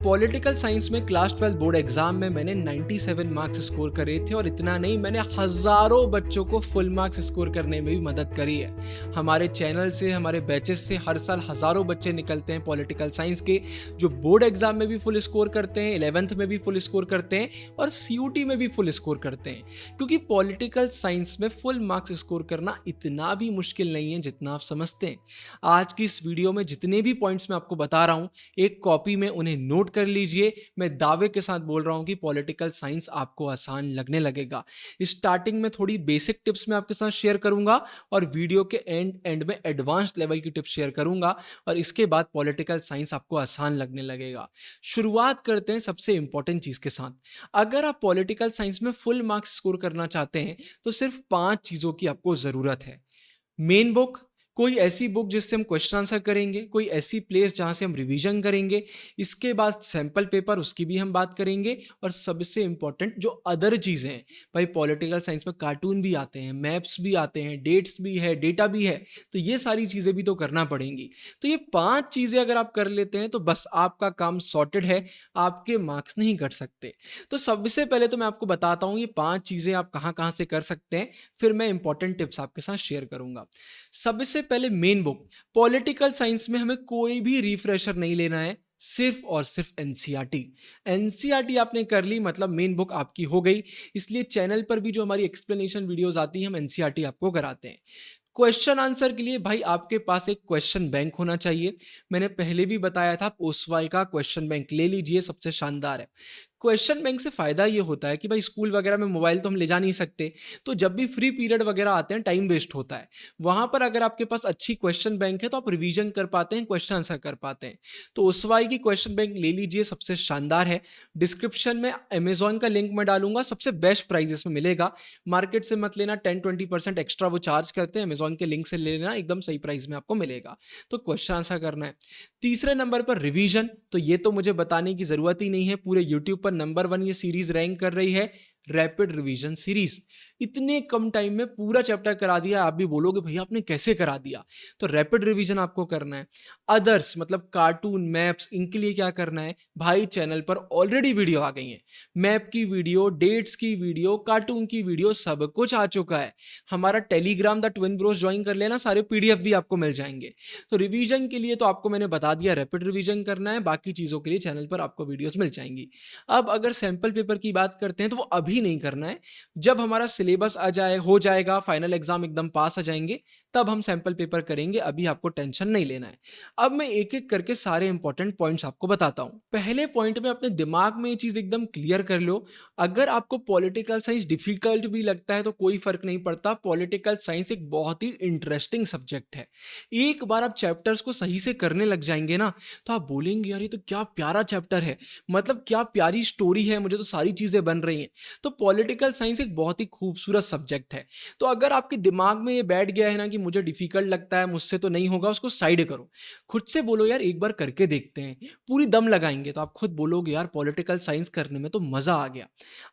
Political science में class 12 board exam में मैंने 97 मार्क्स स्कोर करे थे और इतना नहीं, मैंने हजारों बच्चों को फुल मार्क्स स्कोर करने में भी मदद करी है। हमारे चैनल से, हमारे बैचेस से हर साल हजारों बच्चे निकलते हैं पॉलिटिकल साइंस के, जो बोर्ड एग्जाम में भी फुल स्कोर करते हैं, 11th में भी फुल स्कोर करते हैं और सीयूटी में भी फुल स्कोर करते हैं। क्योंकि पॉलिटिकल साइंस में फुल मार्क्स स्कोर करना इतना भी मुश्किल नहीं है जितना आप समझते हैं। आज की इस वीडियो में जितने भी पॉइंट्स मैं आपको बता रहा हूँ, एक कॉपी में उन्हें नोट कर लीजिए। मैं दावे के साथ बोल रहा हूं कि पॉलिटिकल साइंस आपको आसान लगने लगेगा। स्टार्टिंग में थोड़ी बेसिक टिप्स मैं आपके साथ शेयर करूंगा और वीडियो के एंड में एडवांस लेवल की टिप्स शेयर करूंगा और इसके बाद पॉलिटिकल साइंस आपको आसान लगने लगेगा। शुरुआत करते हैं सबसे इंपॉर्टेंट चीज के साथ। अगर आप पॉलिटिकल साइंस में फुल मार्क्स स्कोर करना चाहते हैं तो सिर्फ 5 चीजों की आपको जरूरत है। मेन बुक, कोई ऐसी बुक जिससे हम क्वेश्चन आंसर करेंगे, कोई ऐसी प्लेस जहां से हम रिवीजन करेंगे। इसके बाद सैंपल पेपर, उसकी भी हम बात करेंगे। और सबसे इंपॉर्टेंट जो अदर चीजें हैं, भाई पॉलिटिकल साइंस में कार्टून भी आते हैं, मैप्स भी आते हैं, डेट्स भी है, डेटा भी है, तो ये सारी चीजें भी तो करना पड़ेंगी। तो ये 5 चीजें अगर आप कर लेते हैं तो बस आपका काम सॉर्टेड है, आपके मार्क्स नहीं घट सकते। तो सबसे पहले तो मैं आपको बताता हूं ये 5 चीजें आप कहां कहां से कर सकते हैं, फिर मैं इंपॉर्टेंट टिप्स आपके साथ शेयर करूंगा। सबसे पहले मेन बुक। पॉलिटिकल साइंस में हमें कोई भी रिफ्रेशर नहीं लेना है, सिर्फ और सिर्फ एनसीईआरटी। एनसीईआरटी आपने कर ली मतलब मेन बुक आपकी हो गई। इसलिए चैनल पर भी जो हमारी एक्सप्लेनेशन वीडियोस आती हैं, हम एनसीईआरटी आपको कराते हैं। क्वेश्चन आंसर के लिए भाई आपके पास एक क्वेश्चन बैंक होना चाहिए। मैंने पहले भी बताया था, ओसवाल का क्वेश्चन बैंक ले लीजिए, सबसे शानदार है। क्वेश्चन बैंक से फायदा ये होता है कि भाई स्कूल वगैरह में मोबाइल तो हम ले जा नहीं सकते, तो जब भी फ्री पीरियड वगैरह आते हैं टाइम वेस्ट होता है। वहां पर अगर आपके पास अच्छी क्वेश्चन बैंक है तो आप रिवीजन कर पाते हैं, क्वेश्चन आंसर कर पाते हैं। तो ओसवाल की क्वेश्चन बैंक ले लीजिए, सबसे शानदार है। डिस्क्रिप्शन में अमेजोन का लिंक मैं डालूंगा, सबसे बेस्ट प्राइजेस में मिलेगा। मार्केट से मत लेना, 10-20% एक्स्ट्रा वो चार्ज करते हैं, अमेजोन के लिंक से ले लेना, एकदम सही प्राइस में आपको मिलेगा। तो क्वेश्चन आंसर करना है। तीसरे नंबर पर रिवीजन, तो ये तो मुझे बताने की जरूरत ही नहीं है, पूरे यूट्यूब पर नंबर 1 ये सीरीज रैंक कर रही है, रैपिड रिवीजन सीरीज। इतने कम टाइम में पूरा चैप्टर करा दिया। आप भी बोलोगे भैया आपने कैसे करा दिया, तो रैपिड रिवीजन आपको करना है। अदर्स मतलब कार्टून, मैप्स, इनके लिए क्या करना है भाई, चैनल पर ऑलरेडी वीडियो आ गई है। मैप की वीडियो, डेट्स की वीडियो, कार्टून की वीडियो, सब कुछ आ चुका है। हमारा Telegram the twin Bros join कर लेना, सारे पीडीएफ भी आपको मिल जाएंगे। तो रिवीजन के लिए तो आपको मैंने बता दिया, रैपिड रिवीजन करना है, बाकी चीजों के लिए चैनल पर आपको वीडियोस मिल जाएंगी। अब अगर सैंपल पेपर की बात करते हैं तो वो अभी नहीं करना है, जब हमारा सिलेबस आ जाए, हो जाएगा, फाइनल एग्जाम एकदम पास आ जाएंगे, तब हम सैंपल पेपर करेंगे, अभी आपको टेंशन नहीं लेना है। अब मैं एक एक करके सारे इंपॉर्टेंट पॉइंट्स आपको बताता हूं। पहले पॉइंट में अपने दिमाग में ये चीज एकदम क्लियर कर लो, अगर आपको पॉलिटिकल साइंस डिफिकल्ट भी लगता है तो कोई फर्क नहीं पड़ता, पॉलिटिकल साइंस एक बहुत ही इंटरेस्टिंग सब्जेक्ट है। एक बार आप चैप्टर्स को सही से करने लग जाएंगे ना, तो आप बोलेंगे यार ये तो क्या प्यारा चैप्टर है, मतलब क्या प्यारी स्टोरी है, मुझे तो सारी चीजें बन रही हैं। तो पॉलिटिकल साइंस एक बहुत ही खूबसूरत सब्जेक्ट है। तो अगर आपके दिमाग में ये बैठ गया है ना कि मुझे डिफिकल्ट लगता है, मुझसे तो नहीं होगा, उसको साइड करो। खुद से बोलो यार एक बार करके देखते हैं, पूरी दम लगाएंगे तो आप खुद बोलोगे यार पॉलिटिकल साइंस करने में तो मजा आ गया।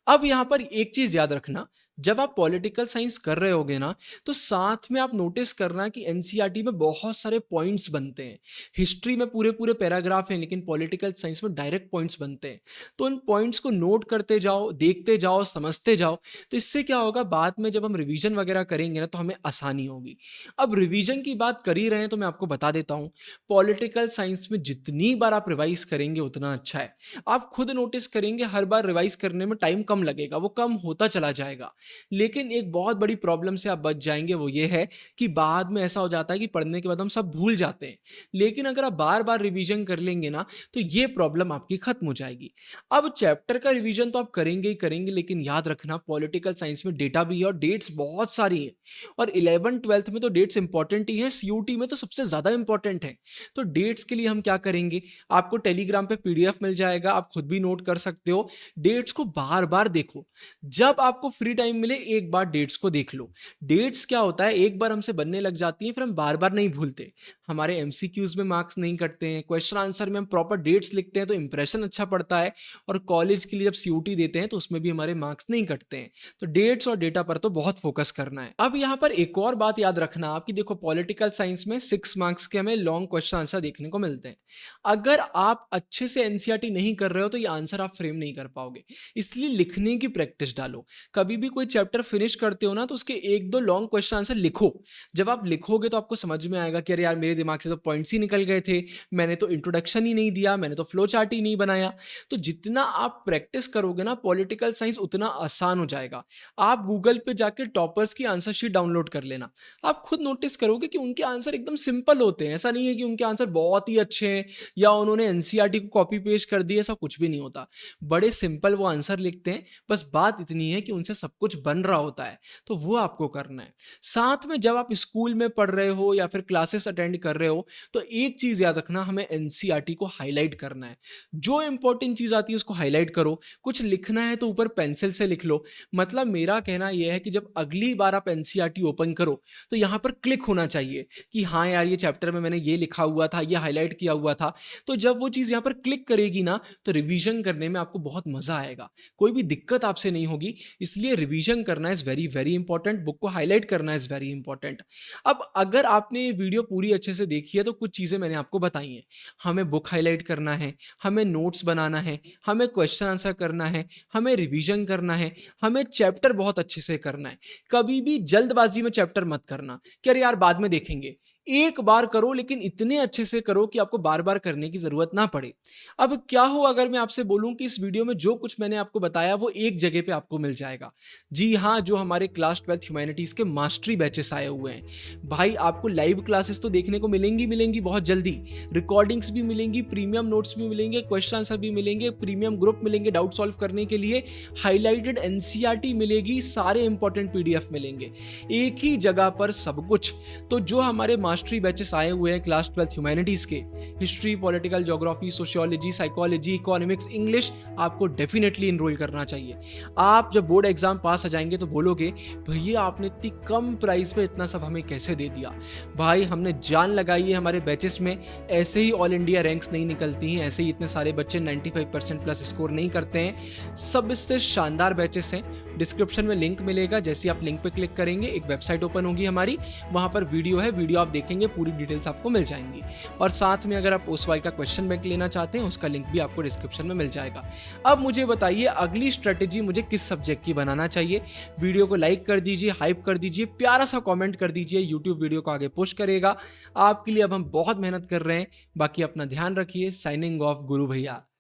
अब यहां पर एक चीज याद रखना, जब आप पॉलिटिकल साइंस कर रहे होगे ना, तो साथ में आप नोटिस करना कि एनसीईआरटी में बहुत सारे पॉइंट्स बनते हैं। हिस्ट्री में पूरे पूरे पैराग्राफ हैं, लेकिन पॉलिटिकल साइंस में डायरेक्ट पॉइंट्स बनते हैं। तो उन पॉइंट्स को नोट करते जाओ, देखते जाओ, समझते जाओ। तो इससे क्या होगा, बाद में जब हम रिवीजन वगैरह करेंगे ना तो हमें आसानी होगी। अब रिवीजन की बात कर ही रहे हैं तो मैं आपको बता देता हूं, पॉलिटिकल साइंस में जितनी बार आप रिवाइज करेंगे उतना अच्छा है। आप खुद नोटिस करेंगे हर बार रिवाइज करने में टाइम कम लगेगा, वो कम होता चला जाएगा। लेकिन एक बहुत बड़ी प्रॉब्लम से आप बच जाएंगे, वो ये है कि बाद में ऐसा हो जाता है कि पढ़ने के बाद हम सब भूल जाते हैं। लेकिन अगर आप बार बार रिवीजन कर लेंगे ना, तो ये प्रॉब्लम आपकी खत्म हो जाएगी। अब चैप्टर का रिवीजन तो आप करेंगे ही करेंगे, लेकिन याद रखना पॉलिटिकल साइंस में डेटा भी है और डेट्स बहुत सारी हैं। और 11th-12th में तो डेट्स इंपॉर्टेंट ही है, सीयूटी में तो सबसे ज्यादा इंपॉर्टेंट है। तो डेट्स के लिए हम क्या करेंगे, आपको टेलीग्राम पे पीडीएफ मिल जाएगा, आप खुद भी नोट कर सकते हो। डेट्स को बार बार देखो, जब आपको फ्री टाइम टाइम मिले एक बार डेट्स को देख लो। डेट्स क्या होता है, एक बार हमसे बनने लग जाती हैं, फिर हम बार-बार नहीं भूलते। हमारे एमसीक्यूज़ में मार्क्स नहीं कटते हैं, क्वेश्चन आंसर में हम प्रॉपर डेट्स लिखते हैं तो इंप्रेशन अच्छा पड़ता है, और कॉलेज के लिए जब सीयूटी देते हैं तो उसमें भी हमारे मार्क्स नहीं कटते हैं। तो डेट्स और डेटा पर तो बहुत फोकस करना है। अब यहाँ पर एक और बात याद रखना आप कि देखो, पॉलिटिकल साइंस में 6 मार्क्स के हमें लॉन्ग क्वेश्चन आंसर देखने को मिलते हैं। अगर आप अच्छे से एनसीईआरटी नहीं कर रहे हो तो ये आंसर आप फ्रेम नहीं कर पाओगे। इसलिए लिखने की प्रैक्टिस डालो। कभी भी कोई चैप्टर फिनिश करते हो ना तो उसके 1-2 लॉन्ग क्वेश्चन आंसर लिखो। जब आप लिखोगे तो आपको समझ में आएगा कि अरे यार, मेरे दिमाग से तो पॉइंट्स ही निकल गए थे, मैंने तो इंट्रोडक्शन ही नहीं दिया, मैंने तो फ्लो चार्ट ही नहीं बनाया। तो जितना आप प्रैक्टिस करोगे ना पॉलिटिकल साइंस, उतना आसान हो जाएगा। आप गूगल पे जाके टॉपर्स की आंसर शीट डाउनलोड कर लेना। आप खुद नोटिस करोगे कि उनके आंसर एकदम सिंपल होते हैं। ऐसा नहीं है कि उनके आंसर बहुत ही अच्छे हैं या उन्होंने एनसीईआरटी को कॉपी पेस्ट कर दिया, ऐसा कुछ भी नहीं होता। बड़े सिंपल वो आंसर लिखते हैं, बस बात इतनी है कि उनसे सब कुछ बन रहा होता है, तो वो आपको करना है। साथ में जब आप स्कूल में पढ़ रहे हो या फिर क्लासेस अटेंड कर रहे हो, तो एक चीज याद रखना, हमें एनसीईआरटी को हाईलाइट करना है। जो इंपॉर्टेंट चीज आती है उसको हाईलाइट करो। कुछ लिखना है तो ऊपर पेंसिल से लिख लो। मतलब मेरा कहना यह है कि जब अगली बार आप एनसीईआरटी ओपन करो तो यहाँ पर क्लिक होना चाहिए कि हाँ यार, ये चैप्टर में मैंने ये लिखा हुआ था, ये हाईलाइट किया हुआ था। तो जब वो चीज़ यहाँ पर क्लिक करेगी ना, तो रिवीजन करने में आपको बहुत मज़ा आएगा, कोई भी दिक्कत आपसे नहीं होगी। इसलिए रिवीजन करना is very very important, book को हाईलाइट करना इज़ वेरी इंपॉर्टेंट। अब अगर आपने ये वीडियो पूरी अच्छे से देखी है तो कुछ चीज़ें मैंने आपको बताई हैं। हमें बुक हाईलाइट करना है, हमें नोट्स बनाना है, हमें क्वेश्चन आंसर करना है, हमें रिवीजन करना है, हमें चैप्टर बहुत अच्छे से करना है। कभी भी जल्दबाजी में चैप्टर मत करना कि अरे यार बाद में देखेंगे। एक बार करो, लेकिन इतने अच्छे से करो कि आपको बार-बार करने की ज़रूरत ना पड़े। अब क्या हो अगर मैं आपसे बोलूँ कि इस वीडियो में जो कुछ मैंने आपको बताया वो एक जगह पे आपको मिल जाएगा। जी हाँ, जो हमारे क्लास 12th ह्यूमैनिटीज़ के मास्टरी बैचेस आए हुए हैं। भाई आपको लाइव क्लासेस तो देखने को मिलेंगी बहुत जल्दी। रिकॉर्डिंग्स भी मिलेंगी, प्रीमियम नोट्स भी मिलेंगे, क्वेश्चन आंसर भी मिलेंगे, प्रीमियम ग्रुप मिलेंगे डाउट सॉल्व करने के लिए, हाइलाइटेड एनसीईआरटी मिलेगी, सारे इंपॉर्टेंट पीडीएफ मिलेंगे। एक ही जगह पर सब कुछ। तो जो हमारे मास्टरी बैचेस आए हुए हैं क्लास 12th ह्यूमैनिटीज़ के, history, political geography, sociology, psychology, economics, English, आपको डेफिनेटली इनरोल करना चाहिए। आप जब बोर्ड एग्जाम पास आ जाएंगे तो बोलोगे, भैया आपने इतनी कम प्राइस पे इतना सब हमें कैसे दे दिया। भाई हमने जान लगाई है हमारे बैचेस में। ऐसे ही ऑल इंडिया रैंक्स नहीं निकलती हैं, ऐसे ही इतने सारे बच्चे 95% प्लस स्कोर नहीं करते हैं। सबसे शानदार बैचेस हैं। डिस्क्रिप्शन में लिंक मिलेगा, जैसे आप लिंक पे क्लिक करेंगे एक वेबसाइट ओपन होगी हमारी, वहाँ पर वीडियो है, वीडियो आप देखेंगे, पूरी डिटेल्स आपको मिल जाएंगी। और साथ में अगर आप ओसवाल का क्वेश्चन बैंक लेना चाहते हैं, उसका लिंक भी आपको डिस्क्रिप्शन में मिल जाएगा। अब मुझे बताइए अगली स्ट्रेटेजी मुझे किस सब्जेक्ट की बनाना चाहिए। वीडियो को लाइक कर दीजिए, हाइप कर दीजिए, प्यारा सा कॉमेंट कर दीजिए, यूट्यूब वीडियो को आगे पुश करेगा। आपके लिए अब हम बहुत मेहनत कर रहे हैं। बाकी अपना ध्यान रखिए। साइनिंग ऑफ, गुरु भैया।